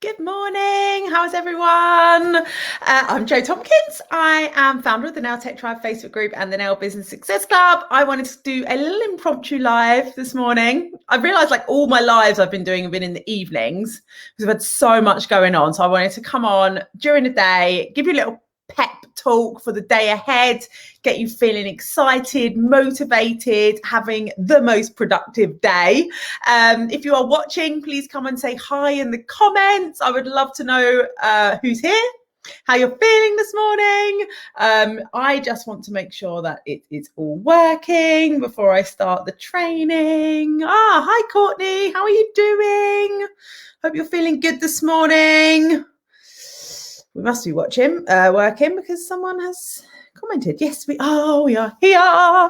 Good morning. How's everyone? I'm Jo Tompkins. I am founder of the Nail Tech Tribe Facebook group and the Nail Business Success Club. I wanted to do a little impromptu live this morning. I realized like all my lives I've been doing have been in the evenings because I've had so much going on. So I wanted to come on during the day, give you a little pep talk for the day ahead, get you feeling excited, motivated, having the most productive day. If you are watching, please come and say hi in the comments. I would love to know who's here, how you're feeling this morning. I just want to make sure that it is all working before I start the training. Hi Courtney, how are you doing? Hope you're feeling good this morning. We must be working because someone has commented. Yes, we are here. Yeah,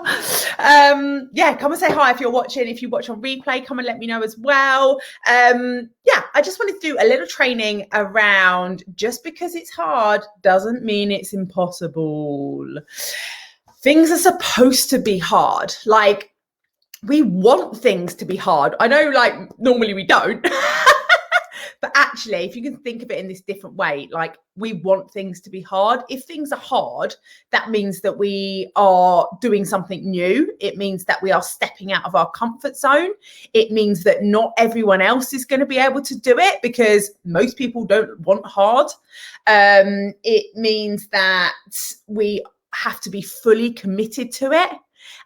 come and say hi if you're watching. If you watch on replay, come and let me know as well. I just wanted to do a little training around just because it's hard doesn't mean it's impossible. Things are supposed to be hard. Like, we want things to be hard. I know, like, normally we don't. But actually, if you can think of it in this different way, like, we want things to be hard. If things are hard, that means that we are doing something new. It means that we are stepping out of our comfort zone. It means that not everyone else is going to be able to do it because most people don't want hard. It means that we have to be fully committed to it.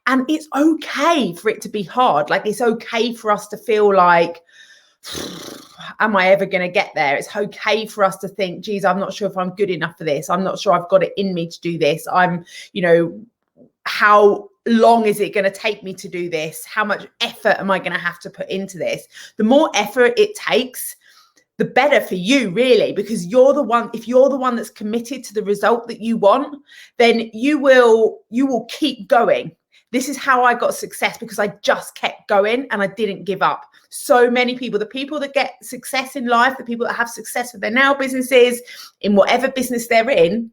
And it's okay for it to be hard. Like, it's okay for us to feel like, am I ever going to get there? It's okay for us to think, geez, I'm not sure if I'm good enough for this. I'm not sure I've got it in me to do this. How long is it going to take me to do this? How much effort am I going to have to put into this? The more effort it takes, the better for you, really, because you're the one. If you're the one that's committed to the result that you want, then you will keep going. This is how I got success, because I just kept going and I didn't give up. So many people, the people that get success in life, the people that have success with their nail businesses, in whatever business they're in,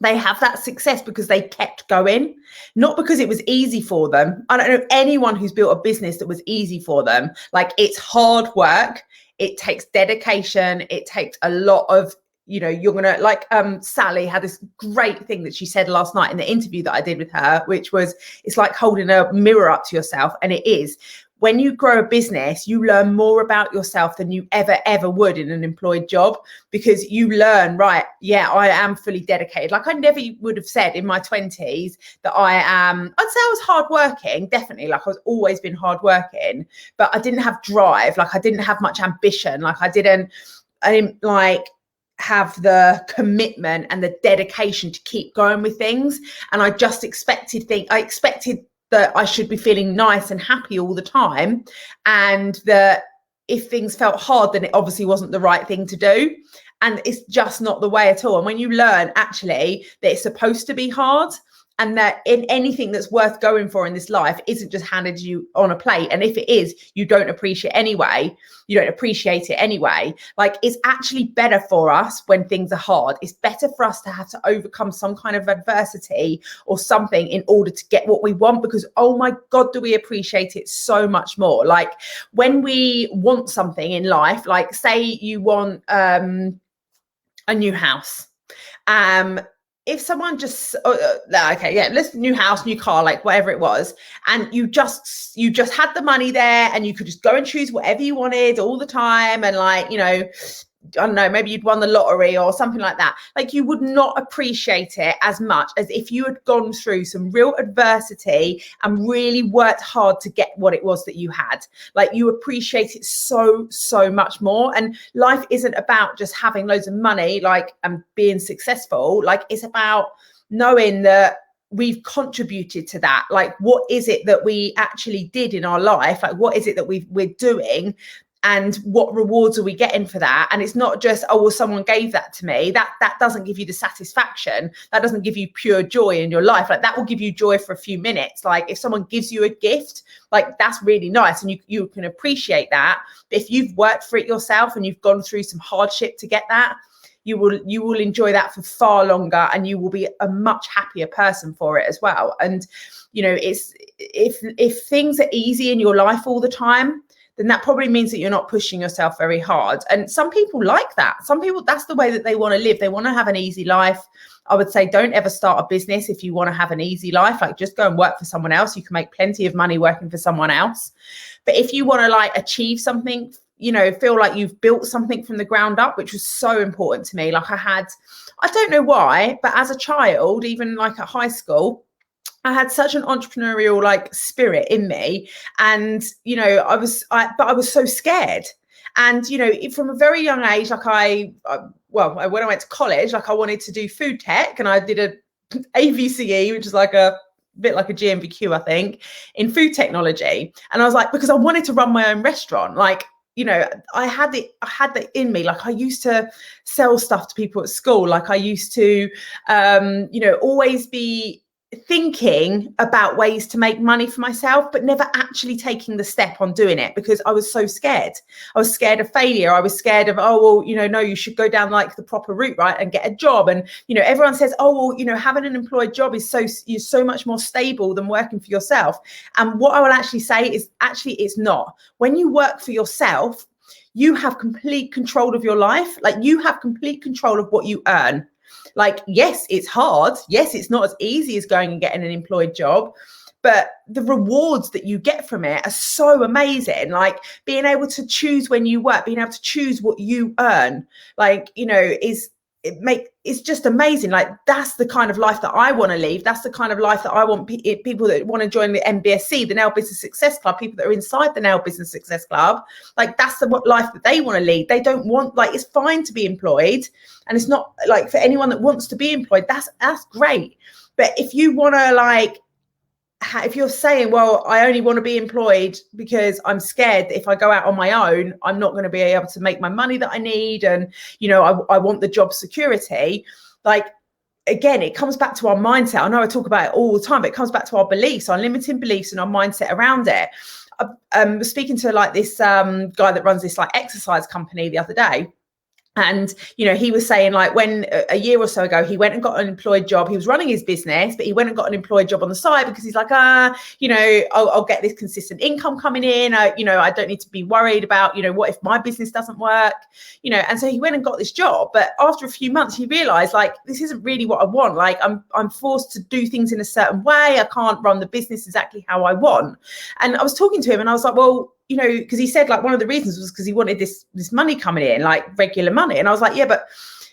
they have that success because they kept going, not because it was easy for them. I don't know anyone who's built a business that was easy for them. Like, it's hard work. It takes dedication. It takes a lot of, you're going to, like, Sally had this great thing that she said last night in the interview that I did with her, which was, it's like holding a mirror up to yourself. And it is. When you grow a business, you learn more about yourself than you ever would in an employed job, because you learn, right, yeah, I am fully dedicated. Like, I never would have said in my 20s that I'd say I was hardworking, definitely. Like, I've always been hardworking, but I didn't have drive. Like, I didn't have much ambition. Like, I didn't like have the commitment and the dedication to keep going with things. And I just expected that I should be feeling nice and happy all the time, and that if things felt hard, then it obviously wasn't the right thing to do. And it's just not the way at all. And when you learn actually that it's supposed to be hard, and that in anything that's worth going for in this life isn't just handed to you on a plate. And if it is, you don't appreciate it anyway. Like, it's actually better for us when things are hard. It's better for us to have to overcome some kind of adversity or something in order to get what we want, because, oh my God, do we appreciate it so much more. Like, when we want something in life, like, say you want a new house. If someone just, new house, new car, like whatever it was, and you just had the money there and you could just go and choose whatever you wanted all the time, and, like, I don't know, maybe you'd won the lottery or something like that. Like, you would not appreciate it as much as if you had gone through some real adversity and really worked hard to get what it was that you had. Like, you appreciate it so much more. And life isn't about just having loads of money, like, and being successful. Like, it's about knowing that we've contributed to that. Like, what is it that we actually did in our life? Like, what is it that we're doing? And what rewards are we getting for that? And it's not just, oh, well, someone gave that to me. That doesn't give you the satisfaction. That doesn't give you pure joy in your life. Like, that will give you joy for a few minutes. Like, if someone gives you a gift, like, that's really nice, and you can appreciate that. But if you've worked for it yourself and you've gone through some hardship to get that, you will enjoy that for far longer, and you will be a much happier person for it as well. And it's if things are easy in your life all the time, then that probably means that you're not pushing yourself very hard. And some people like that. Some people, that's the way that they want to live. They want to have an easy life. I would say don't ever start a business if you want to have an easy life. Like, just go and work for someone else. You can make plenty of money working for someone else. But if you want to like achieve something, you know, feel like you've built something from the ground up, which was so important to me. Like, I don't know why, but as a child, even like at high school, I had such an entrepreneurial like spirit in me. And, you know, but I was so scared. And, you know, from a very young age, like when I went to college, like I wanted to do food tech, and I did a AVCE, which is like a bit like a GMVQ, I think, in food technology. And I was like, because I wanted to run my own restaurant, like, you know, I had that in me. Like, I used to sell stuff to people at school. Like, I used to, you know, always be thinking about ways to make money for myself, but never actually taking the step on doing it because I was so scared. I was scared of failure. I was scared of, oh, well, you know, no, you should go down like the proper route, right, and get a job. And, you know, everyone says, oh, well, you know, having an employed job is so much more stable than working for yourself. And what I will actually say is actually it's not. When you work for yourself, you have complete control of your life. Like, you have complete control of what you earn. Like, yes, it's hard. Yes, it's not as easy as going and getting an employed job, but the rewards that you get from it are so amazing. Like, being able to choose when you work, being able to choose what you earn, like, you know, it's just amazing. Like, that's the kind of life that I want to live. That's the kind of life that I want people that want to join the NBSC, the Nail Business Success Club, people that are inside the Nail Business Success Club. Like, that's the life that they want to lead. They don't want, like, it's fine to be employed, and it's not like for anyone that wants to be employed, that's great. But if you want to, like, if you're saying, well, I only want to be employed because I'm scared that if I go out on my own, I'm not going to be able to make my money that I need, and, you know, I want the job security. Like, again, it comes back to our mindset. I know I talk about it all the time, but it comes back to our beliefs, our limiting beliefs, and our mindset around it. I was speaking to like this guy that runs this like exercise company the other day. And, you know, he was saying, like, when a year or so ago, he went and got an employed job. He was running his business, but he went and got an employed job on the side because he's like, you know, I'll get this consistent income coming in. You know, I don't need to be worried about, you know, what if my business doesn't work, you know. And so he went and got this job. But after a few months, he realized, like, this isn't really what I want. Like, I'm forced to do things in a certain way. I can't run the business exactly how I want. And I was talking to him and I was like, well, you know, because he said, like, one of the reasons was because he wanted this money coming in, like regular money. And I was like, yeah, but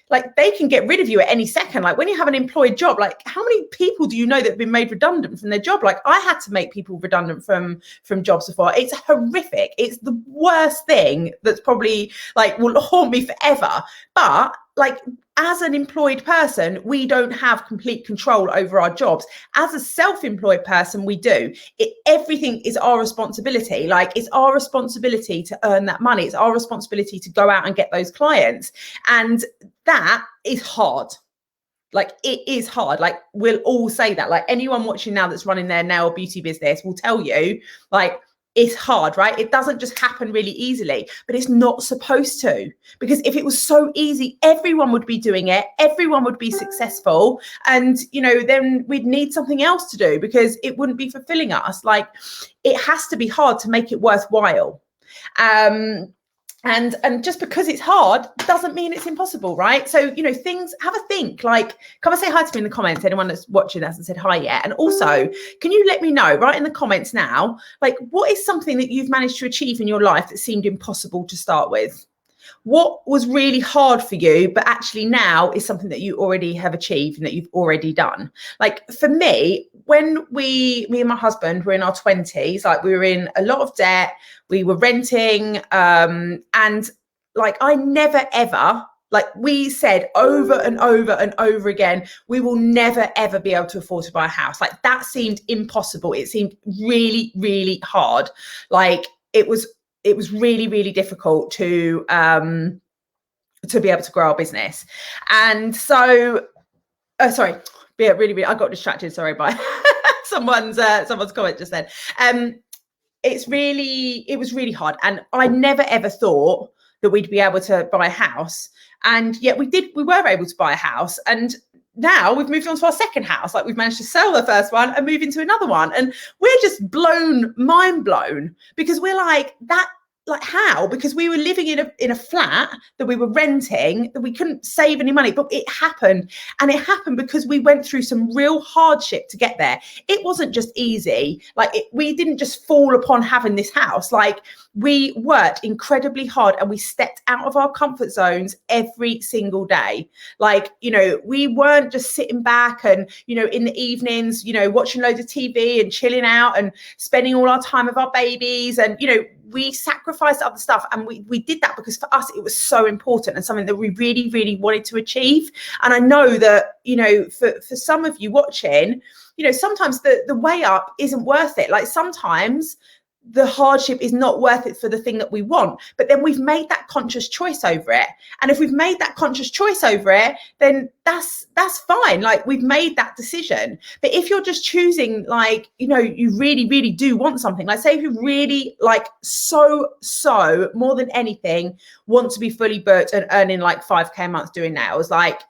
like, they can get rid of you at any second. Like, when you have an employed job, like, how many people do you know that have been made redundant from their job? Like, I had to make people redundant from jobs before. It's horrific. It's the worst thing that's probably, like, will haunt me forever. But, like, as an employed person, we don't have complete control over our jobs. As a self-employed person, we do. Everything is our responsibility. Like, it's our responsibility to earn that money. It's our responsibility to go out and get those clients. And that is hard. Like, it is hard. Like, we'll all say that. Like, anyone watching now that's running their nail beauty business will tell you, like, it's hard, right? It doesn't just happen really easily, but it's not supposed to, because if it was so easy, everyone would be doing it. Everyone would be successful. And, you know, then we'd need something else to do because it wouldn't be fulfilling us. Like, it has to be hard to make it worthwhile. And just because it's hard doesn't mean it's impossible, right? So, you know, things, have a think, like, come and say hi to me in the comments, anyone that's watching us and said hi yet. And also, can you let me know, right in the comments now, like, what is something that you've managed to achieve in your life that seemed impossible to start with? What was really hard for you, but actually now is something that you already have achieved and that you've already done? Like, for me, when me and my husband were in our 20s, like, we were in a lot of debt, we were renting, and, like, I never ever, like, we said over and over and over again, we will never ever be able to afford to buy a house. Like, that seemed impossible. It seemed really, really hard. Like, it was really, really difficult to be able to grow our business. And so, sorry, yeah, really, I got distracted, sorry, by someone's comment just then. It was really hard. And I never ever thought that we'd be able to buy a house. And yet we were able to buy a house. And now we've moved on to our second house. Like, we've managed to sell the first one and move into another one. And we're just mind blown, because we're like, that like how? Because we were living in a flat that we were renting, that we couldn't save any money, but it happened. And it happened because we went through some real hardship to get there. It wasn't just easy. Like we didn't just fall upon having this house. Like we worked incredibly hard and we stepped out of our comfort zones every single day. Like, you know, we weren't just sitting back and, you know, in the evenings, you know, watching loads of TV and chilling out and spending all our time with our babies. And, you know, we sacrificed other stuff, and we did that because for us it was so important and something that we really, really wanted to achieve. And I know that, you know, for some of you watching, you know, sometimes the way up isn't worth it. Like sometimes the hardship is not worth it for the thing that we want, but then we've made that conscious choice over it. And if we've made that conscious choice over it, then that's fine. Like we've made that decision. But if you're just choosing, like, you know, you really, really do want something, like say if you really like so more than anything want to be fully booked and earning like 5K a month doing nails, like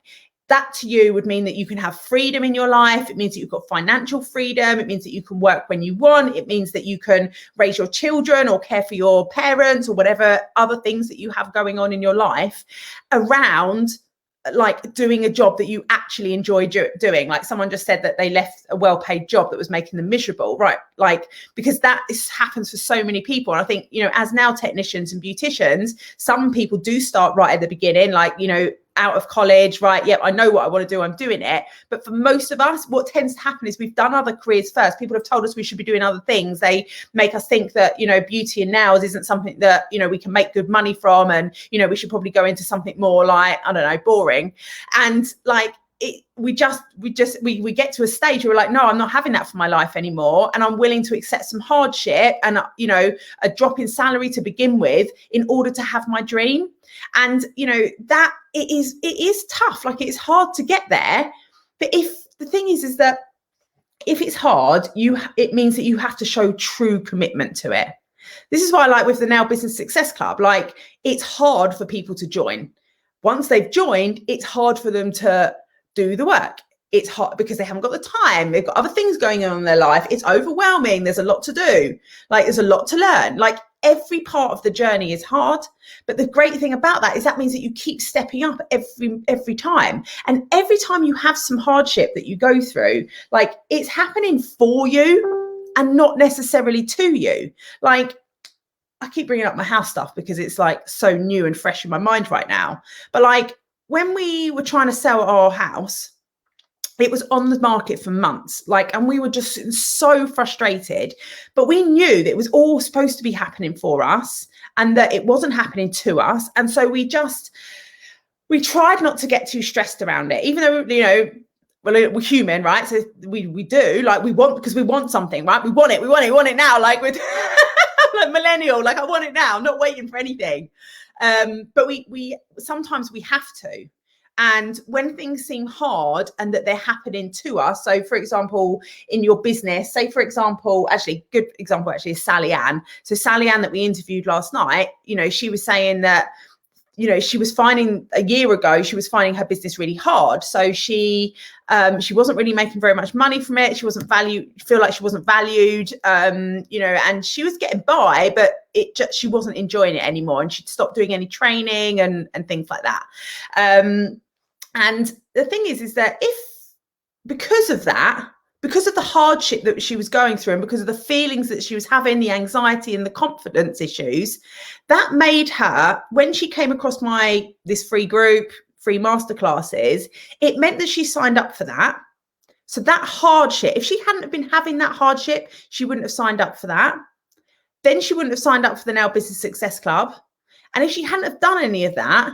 that to you would mean that you can have freedom in your life. It means that you've got financial freedom. It means that you can work when you want. It means that you can raise your children or care for your parents or whatever other things that you have going on in your life around like doing a job that you actually enjoy doing. Like someone just said that they left a well-paid job that was making them miserable, right? Like, because happens for so many people. And I think, you know, as nail technicians and beauticians, some people do start right at the beginning, like, you know, out of college, right? Yep, I know what I want to do, I'm doing it. But for most of us, what tends to happen is we've done other careers first. People have told us we should be doing other things. They make us think that, you know, beauty and nails isn't something that, you know, we can make good money from, and, you know, we should probably go into something more like, I don't know, boring. And like we get to a stage where we're like, no, I'm not having that for my life anymore, and I'm willing to accept some hardship and, you know, a drop in salary to begin with in order to have my dream. And, you know, that it is tough. Like it's hard to get there. But if the thing is that if it's hard, it means that you have to show true commitment to it. This is why I like with the Nail Business Success Club, like it's hard for people to join. Once they've joined, it's hard for them to do the work. It's hard because they haven't got the time. They've got other things going on in their life. It's overwhelming. There's a lot to do. Like there's a lot to learn. Like every part of the journey is hard. But the great thing about that is that means that you keep stepping up every time. And every time you have some hardship that you go through, like it's happening for you and not necessarily to you. Like I keep bringing up my house stuff because it's like so new and fresh in my mind right now. But like when we were trying to sell our house, it was on the market for months, like, and we were just so frustrated, but we knew that it was all supposed to be happening for us and that it wasn't happening to us. And so we tried not to get too stressed around it, even though, you know, well, we're human, right? So we do, like, we want something, right? We want it now, like with like millennial, like I want it now, I'm not waiting for anything. But we sometimes we have to. And when things seem hard and that they're happening to us, so for example, in your business, say for example, good example is Sally Ann. So Sally Ann that we interviewed last night, you know, she was saying that, you know, she was finding a year ago, she was finding her business really hard. So she wasn't really making very much money from it. She wasn't valued, you know, and she was getting by, but she wasn't enjoying it anymore. And she'd stopped doing any training and things like that. And the thing is that because of the hardship that she was going through and because of the feelings that she was having, the anxiety and the confidence issues, that made her, when she came across this free group, free masterclasses, it meant that she signed up for that. So that hardship, if she hadn't have been having that hardship, she wouldn't have signed up for that. Then she wouldn't have signed up for the Nail Business Success Club. And if she hadn't have done any of that,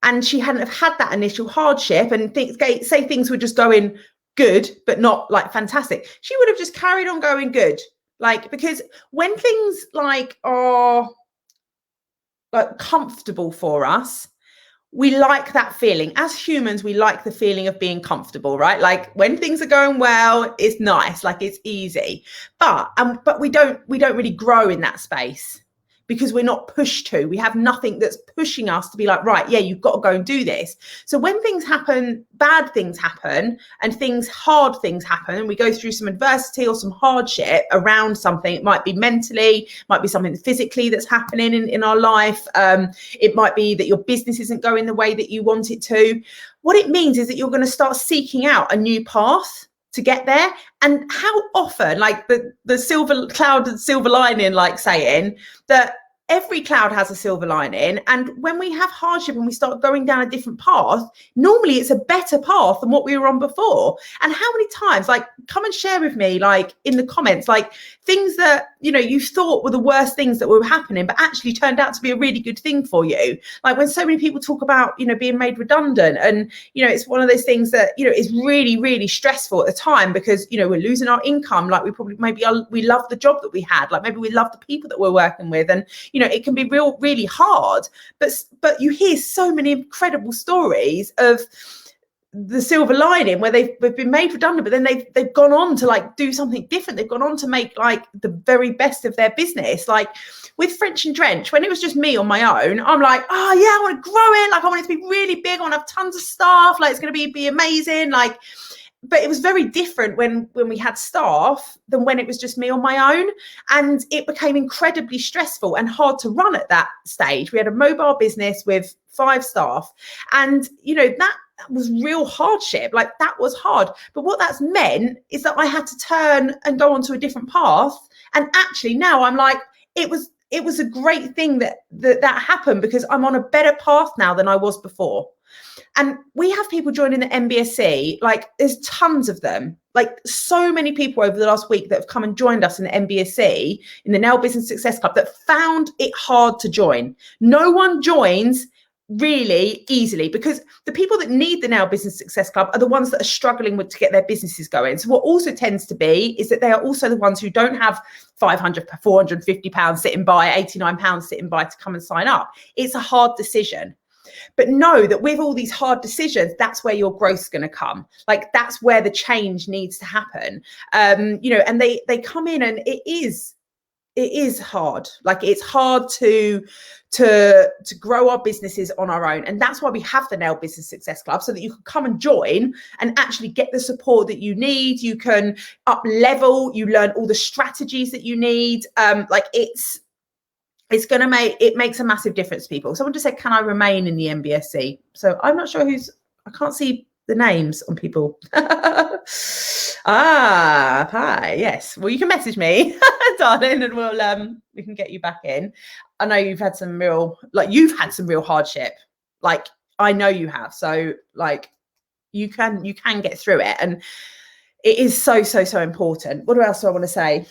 and she hadn't have had that initial hardship and say things were just going good, but not like fantastic, she would have just carried on going good. Like, because when things like are like comfortable for us, we like that feeling. As humans, we like the feeling of being comfortable, right? Like when things are going well, it's nice, like it's easy. But we don't really grow in that space. because we're not pushed to. We have nothing that's pushing us to be like, right, yeah, you've got to go and do this. So when things happen, bad things happen, and hard things happen, and we go through some adversity or some hardship around something, it might be mentally, might be something physically that's happening in our life. It might be that your business isn't going the way that you want it to. What it means is that you're going to start seeking out a new path to get there. And how often, like the silver cloud and silver lining, like saying that every cloud has a silver lining. And when we have hardship and we start going down a different path, normally it's a better path than what we were on before. And how many times, like, come and share with me, like in the comments, like things that, you know, you thought were the worst things that were happening, but actually turned out to be a really good thing for you. Like when so many people talk about, you know, being made redundant, and, you know, it's one of those things that, you know, is really, really stressful at the time because, you know, we're losing our income. Like we probably, maybe we love the job that we had, like maybe we love the people that we're working with. And, you know, it can be really hard, but you hear so many incredible stories of the silver lining where they've been made redundant, but then they've gone on to like do something different. They've gone on to make like the very best of their business. Like with French and Drench, when it was just me on my own, I'm like, oh yeah, I want to grow it. Like I want it to be really big. I want to have tons of staff. Like it's going to be amazing. Like, but it was very different when we had staff than when it was just me on my own. And it became incredibly stressful and hard to run at that stage. We had a mobile business with 5 staff. And, you know, that was real hardship. Like that was hard. But what that's meant is that I had to turn and go onto a different path. And actually now I'm like, it was a great thing that happened because I'm on a better path now than I was before. And we have people joining the MBSC, like there's tons of them, like so many people over the last week that have come and joined us in the MBSC, in the Now Business Success Club, that found it hard to join. No one joins really easily because the people that need the Now Business Success Club are the ones that are struggling to get their businesses going. So what also tends to be is that they are also the ones who don't have 500, 450 pounds sitting by, 89 pounds sitting by to come and sign up. It's a hard decision. But know that with all these hard decisions, that's where your growth's going to come. Like that's where the change needs to happen. You know, and they come in and it is hard. Like it's hard to grow our businesses on our own. And that's why we have the Now Business Success Club, so that you can come and join and actually get the support that you need. You can up level, you learn all the strategies that you need. Like it makes a massive difference to people. Someone just said, can I remain in the MBSC? So I'm not sure I can't see the names on people. Hi, yes. Well, you can message me, darling, and we can get you back in. I know you've had some real hardship. Like I know you have. So like you can get through it. And it is so important. What else do I want to say?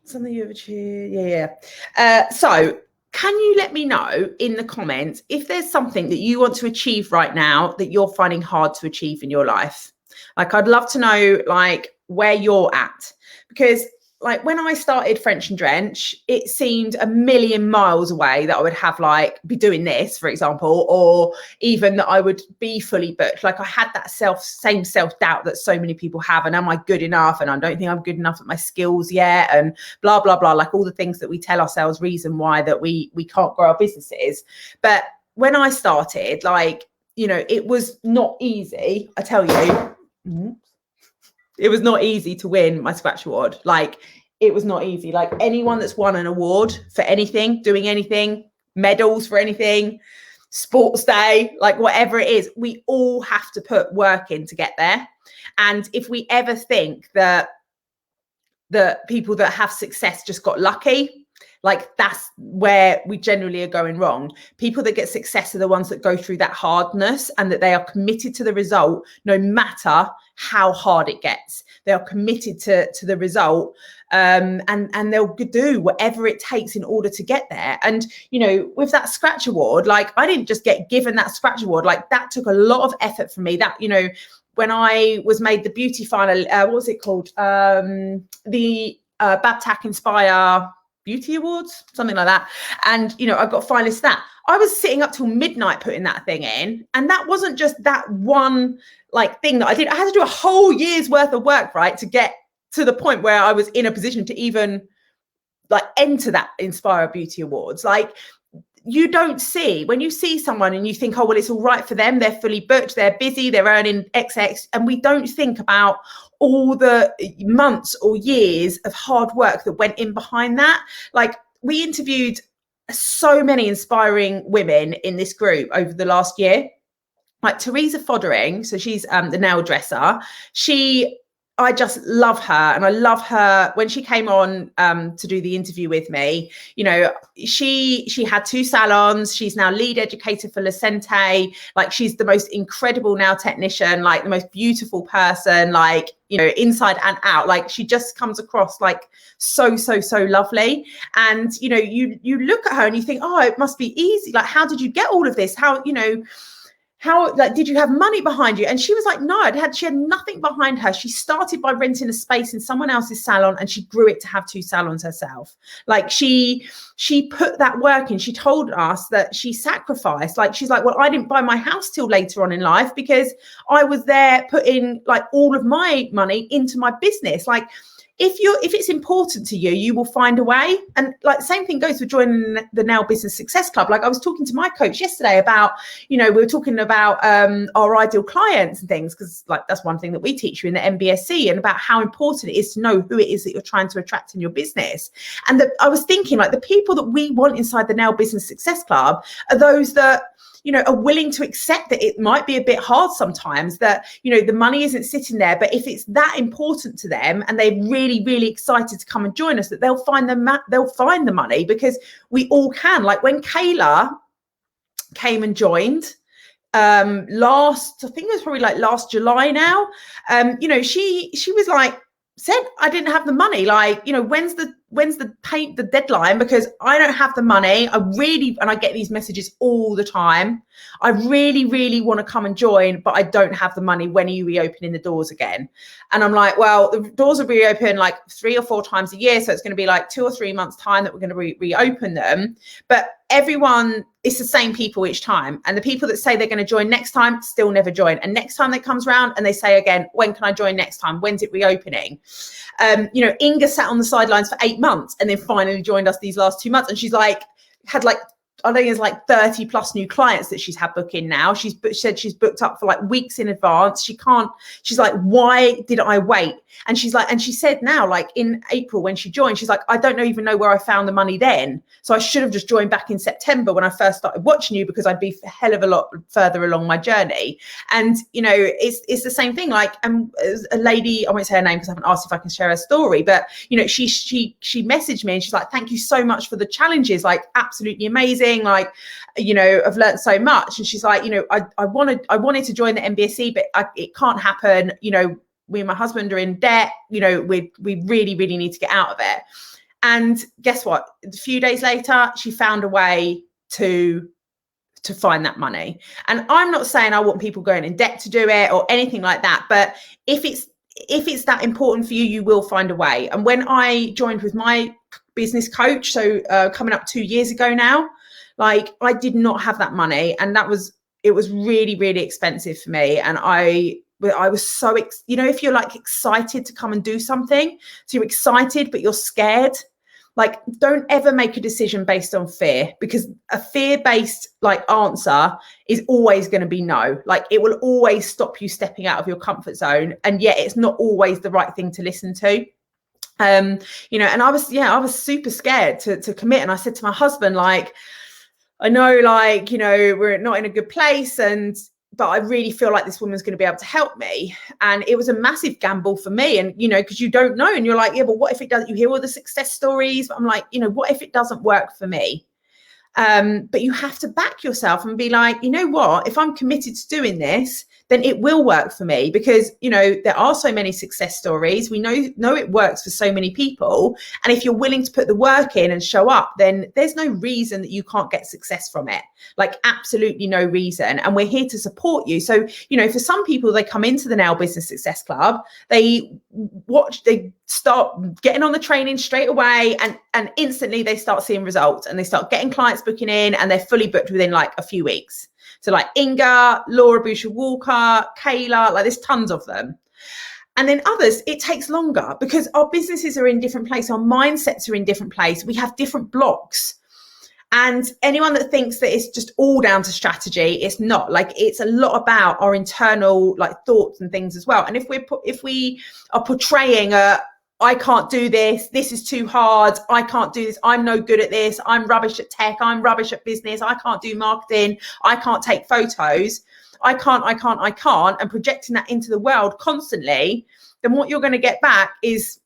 Something you've achieved. Yeah. So can you let me know in the comments if there's something that you want to achieve right now that you're finding hard to achieve in your life? Like, I'd love to know like where you're at, because like when I started French and Drench, it seemed a million miles away that I would have be doing this, for example, or even that I would be fully booked. Like I had that same self-doubt that so many people have. And am I good enough? And I don't think I'm good enough at my skills yet. And blah, blah, blah, like all the things that we tell ourselves reason why that we can't grow our businesses. But when I started, like, you know, it was not easy. I tell you, it was not easy to win my scratch award. Like it was not easy. Like anyone that's won an award for anything, doing anything, medals for anything, sports day, like whatever it is, we all have to put work in to get there. And if we ever think that the people that have success just got lucky, like that's where we generally are going wrong. People that get success are the ones that go through that hardness and that they are committed to the result no matter how hard it gets. They are committed to the result, and they'll do whatever it takes in order to get there. And, you know, with that scratch award, like I didn't just get given that scratch award, like that took a lot of effort for me. That, you know, when I was made the beauty final, what was it called? The Babtac Inspire Beauty Awards, something like that. And, you know, I got finalist that. I was sitting up till midnight putting that thing in. And that wasn't just that one like thing that I did. I had to do a whole year's worth of work, right, to get to the point where I was in a position to even like enter that Inspire Beauty Awards. Like, you don't see, when you see someone and you think, oh, well, it's all right for them, they're fully booked, they're busy, they're earning XX, and we don't think about all the months or years of hard work that went in behind that. Like, we interviewed so many inspiring women in this group over the last year. Like Teresa Foddering, so she's the nail dresser. I just love her, and I love her when she came on to do the interview with me. You know, she had 2 salons. She's now lead educator for Lucente. Like, she's the most incredible nail technician, like the most beautiful person, like, you know, inside and out. Like, she just comes across like so lovely. And, you know, you look at her and you think, oh, it must be easy. Like, how did you get all of this? How, you know, how, like, did you have money behind you? And she was like, no, she had nothing behind her. She started by renting a space in someone else's salon, and she grew it to have 2 salons herself. Like, she put that work in. She told us that she sacrificed. Like, she's like, well, I didn't buy my house till later on in life because I was there putting like all of my money into my business. Like, if it's important to you, you will find a way. And like, same thing goes with joining the Nail Business Success Club. Like, I was talking to my coach yesterday about, you know, we were talking about our ideal clients and things, because like, that's one thing that we teach you in the MBSC, and about how important it is to know who it is that you're trying to attract in your business. And I was thinking, like, the people that we want inside the Nail Business Success Club are those that, you know, are willing to accept that it might be a bit hard sometimes, that, you know, the money isn't sitting there, but if it's that important to them and they're really excited to come and join us, that they'll find the money, because we all can. Like, when Kayla came and joined I think it was probably like last July now, you know, she was like, said, I didn't have the money. Like, you know, when's the deadline? Because I don't have the money. And I get these messages all the time. I really want to come and join, but I don't have the money. When are you reopening the doors again? And I'm like, well, the doors will reopen like 3 or 4 times a year. So it's going to be like 2 or 3 months time that we're going to reopen them. But everyone, it's the same people each time. And the people that say they're going to join next time still never join. And next time that comes around and they say again, when can I join next time? When's it reopening? You know, Inga sat on the sidelines for 8 months and then finally joined us these last 2 months. And she's like, had like, I think it's like 30 plus new clients that she's had book in now. She said she's booked up for like weeks in advance. She's like, why did I wait? And she's like, and she said now, like in April when she joined, she's like, I don't even know where I found the money then. So I should have just joined back in September when I first started watching you, because I'd be a hell of a lot further along my journey. And, you know, it's the same thing. Like, a lady, I won't say her name because I haven't asked if I can share her story, but, you know, she messaged me and she's like, thank you so much for the challenges. Like, absolutely amazing. Like, you know, I've learned so much. And she's like, you know, I wanted to join the MBSC, but it can't happen. You know, me and my husband are in debt. You know, we really need to get out of it. And guess what? A few days later, she found a way to find that money. And I'm not saying I want people going in debt to do it or anything like that, but if it's that important for you, you will find a way. And when I joined with my business coach, so coming up 2 years ago now, like, I did not have that money, and it was really expensive for me. And I was so, you know, if you're like excited to come and do something, so you're excited, but you're scared, like, don't ever make a decision based on fear, because a fear-based like answer is always going to be no. Like, it will always stop you stepping out of your comfort zone. And yet it's not always the right thing to listen to. You know, and I was super scared to commit. And I said to my husband, like, I know, like, you know, we're not in a good place, but I really feel like this woman's going to be able to help me. And it was a massive gamble for me. And, you know, because you don't know, and you're like, yeah, but what if it doesn't? You hear all the success stories, but I'm like, you know, what if it doesn't work for me? But you have to back yourself and be like, you know what, if I'm committed to doing this, then it will work for me, because, you know, there are so many success stories. We know it works for so many people. And if you're willing to put the work in and show up, then there's no reason that you can't get success from it. Like, absolutely no reason. And we're here to support you. So, you know, for some people, they come into the Nail Business Success Club, they start getting on the training straight away, and instantly they start seeing results, and they start getting clients booking in, and they're fully booked within like a few weeks. So like Inga, Laura Boucher Walker, Kayla, like, there's tons of them. And then others, it takes longer because our businesses are in different place. Our mindsets are in different place. We have different blocks. And anyone that thinks that it's just all down to strategy, it's not. Like, it's a lot about our internal like thoughts and things as well. And if we are portraying I can't do this, this is too hard, I can't do this, I'm no good at this, I'm rubbish at tech, I'm rubbish at business, I can't do marketing, I can't take photos, I can't, and projecting that into the world constantly, then what you're going to get back is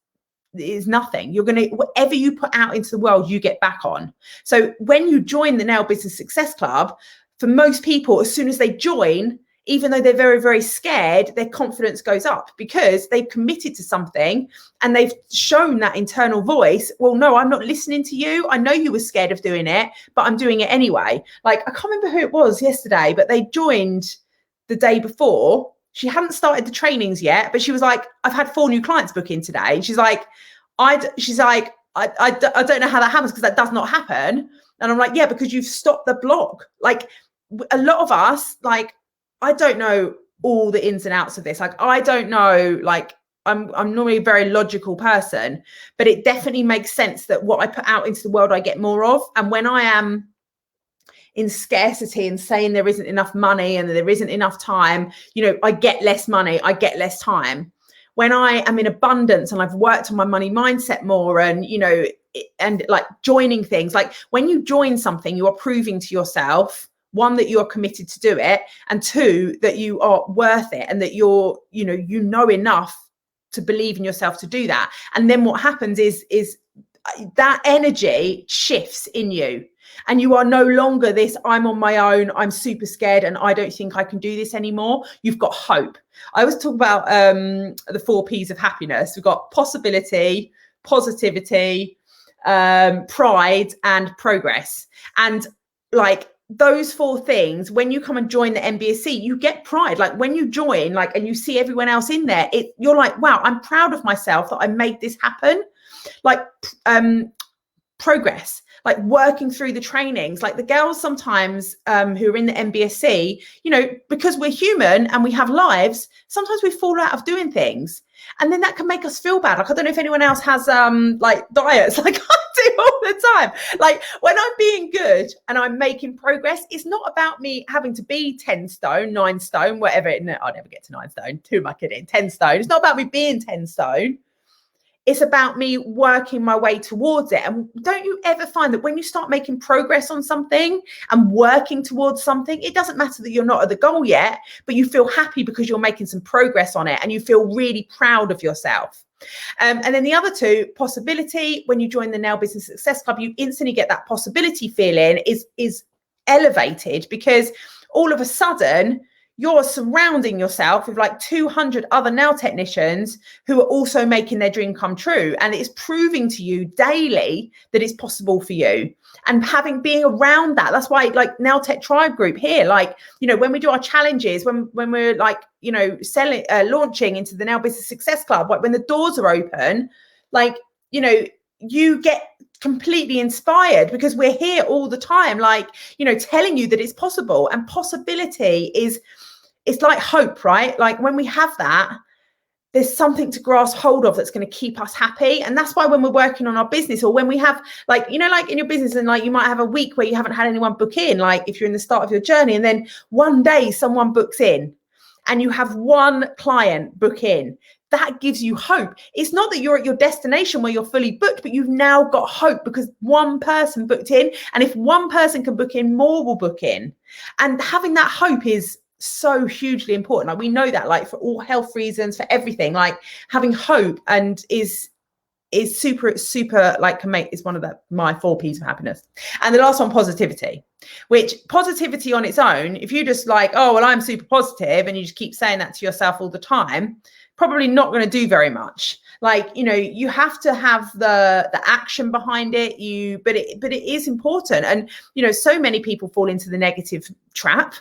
nothing. You're going to, whatever you put out into the world, you get back on. So when you join the Nail Business Success Club, for most people, as soon as they join, even though they're very, very scared, their confidence goes up because they've committed to something and they've shown that internal voice. Well, no, I'm not listening to you. I know you were scared of doing it, but I'm doing it anyway. Like, I can't remember who it was yesterday, but they joined the day before. She hadn't started the trainings yet, but she was like, I've had 4 new clients book in today. And she's like, I don't know how that happens because that does not happen. And I'm like, yeah, because you've stopped the block. Like, a lot of us, like, I don't know all the ins and outs of this. Like, I don't know, like, I'm normally a very logical person, but it definitely makes sense that what I put out into the world, I get more of. And when I am in scarcity and saying there isn't enough money and there isn't enough time, you know, I get less money, I get less time. When I am in abundance and I've worked on my money mindset more and, you know, and like joining things, like when you join something, you are proving to yourself, 1, that you are committed to do it, and 2, that you are worth it and that you're, you know enough to believe in yourself to do that. And then what happens is that energy shifts in you and you are no longer this, I'm on my own, I'm super scared and I don't think I can do this anymore. You've got hope. I always talk about the 4 P's of happiness. We've got possibility, positivity, pride and progress. And like, those 4 things, when you come and join the MBSC, you get pride. Like, when you join, like, and you see everyone else in there, you're like, wow, I'm proud of myself that I made this happen. Like, progress, like working through the trainings, like the girls sometimes who are in the MBSC, you know, because we're human and we have lives, sometimes we fall out of doing things. And then that can make us feel bad. Like, I don't know if anyone else has like diets like I do all the time. Like, when I'm being good and I'm making progress, it's not about me having to be 10 stone, 9 stone, whatever. No, I'll never get to 9 stone. Who am I kidding? 10 stone. It's not about me being 10 stone. It's about me working my way towards it. And don't you ever find that when you start making progress on something and working towards something, it doesn't matter that you're not at the goal yet, but you feel happy because you're making some progress on it and you feel really proud of yourself. And then the other 2, possibility. When you join the Nail Business Success Club, you instantly get that possibility feeling is elevated because all of a sudden, you're surrounding yourself with like 200 other nail technicians who are also making their dream come true. And it's proving to you daily that it's possible for you. And being around that, that's why like Nail Tech Tribe Group here, like, you know, when we do our challenges, when we're like, you know, launching into the Nail Business Success Club, like when the doors are open, like, you know, you get completely inspired because we're here all the time, like, you know, telling you that it's possible. And possibility it's like hope, right? Like, when we have that, there's something to grasp hold of that's going to keep us happy. And that's why when we're working on our business, or when we have, like, you know, like in your business, and like you might have a week where you haven't had anyone book in, like if you're in the start of your journey, and then one day someone books in and you have 1 client book in, that gives you hope. It's not that you're at your destination where you're fully booked, but you've now got hope because 1 person booked in. And if 1 person can book in, more will book in. And having that hope is so hugely important. Like, we know that, like, for all health reasons, for everything, like having hope and is super like is one of my 4 P's of happiness. And the last one, positivity, which positivity on its own, if you just like, oh, well, I'm super positive, and you just keep saying that to yourself all the time, probably not going to do very much. Like, you know, you have to have the action behind it, but it is important. And, you know, so many people fall into the negative trap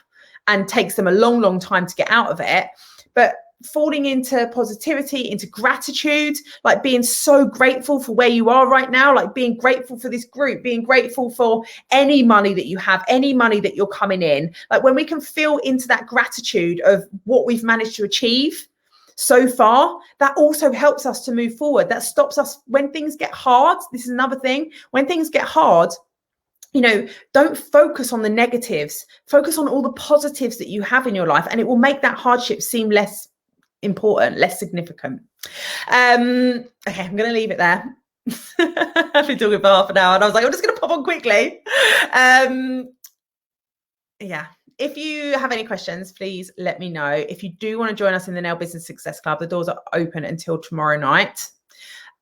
and takes them a long, long time to get out of it. But falling into positivity, into gratitude, like being so grateful for where you are right now, like being grateful for this group, being grateful for any money that you have, any money that you're coming in. Like, when we can feel into that gratitude of what we've managed to achieve, so far, that also helps us to move forward. That stops us when things get hard. This is another thing. When things get hard, you know, don't focus on the negatives. Focus on all the positives that you have in your life, and it will make that hardship seem less important, less significant. Okay, I'm going to leave it there. I've been talking for half an hour and I was like, I'm just going to pop on quickly. Yeah. If you have any questions, please let me know. If you do want to join us in the Nail Business Success Club, the doors are open until tomorrow night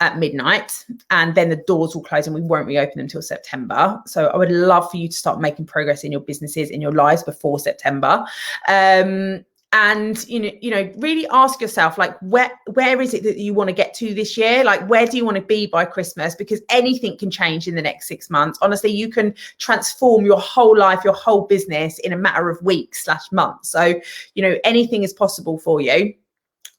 at midnight, and then the doors will close and we won't reopen until September. So I would love for you to start making progress in your businesses, in your lives before September. And you know, really ask yourself, like, where is it that you want to get to this year? Like, where do you want to be by Christmas? Because anything can change in the next 6 months. Honestly, you can transform your whole life, your whole business in a matter of weeks/months. So, you know, anything is possible for you.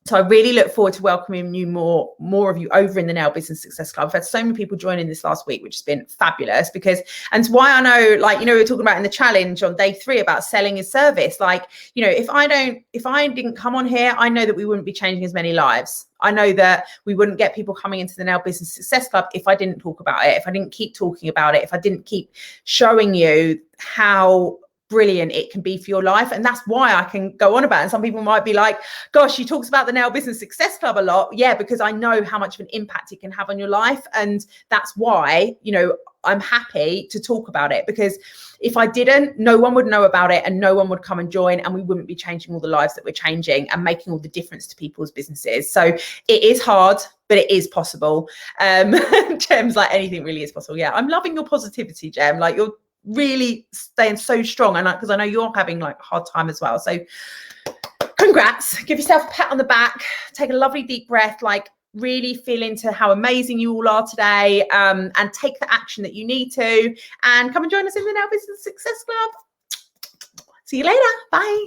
So I really look forward to welcoming you more of you over in the Nail Business Success Club. I've had so many people joining this last week, which has been fabulous, because, and it's why I know, like, you know, we were talking about in the challenge on day 3 about selling his service. Like, you know, if I didn't come on here, I know that we wouldn't be changing as many lives. I know that we wouldn't get people coming into the Nail Business Success Club if I didn't talk about it, if I didn't keep talking about it, if I didn't keep showing you how brilliant it can be for your life. And that's why I can go on about it. And some people might be like, gosh, she talks about the Nail Business Success Club a lot. Yeah, because I know how much of an impact it can have on your life. And that's why, you know, I'm happy to talk about it, because if I didn't, no one would know about it and no one would come and join, and we wouldn't be changing all the lives that we're changing and making all the difference to people's businesses. So it is hard, but it is possible. Gem's like, anything really is possible. Yeah, I'm loving your positivity, Gem. Like, you're really staying so strong, and because I know you're having like a hard time as well. So congrats, give yourself a pat on the back, take a lovely deep breath, like really feel into how amazing you all are today, and take the action that you need to, and come and join us in the Nail Business Success Club. See you later. Bye.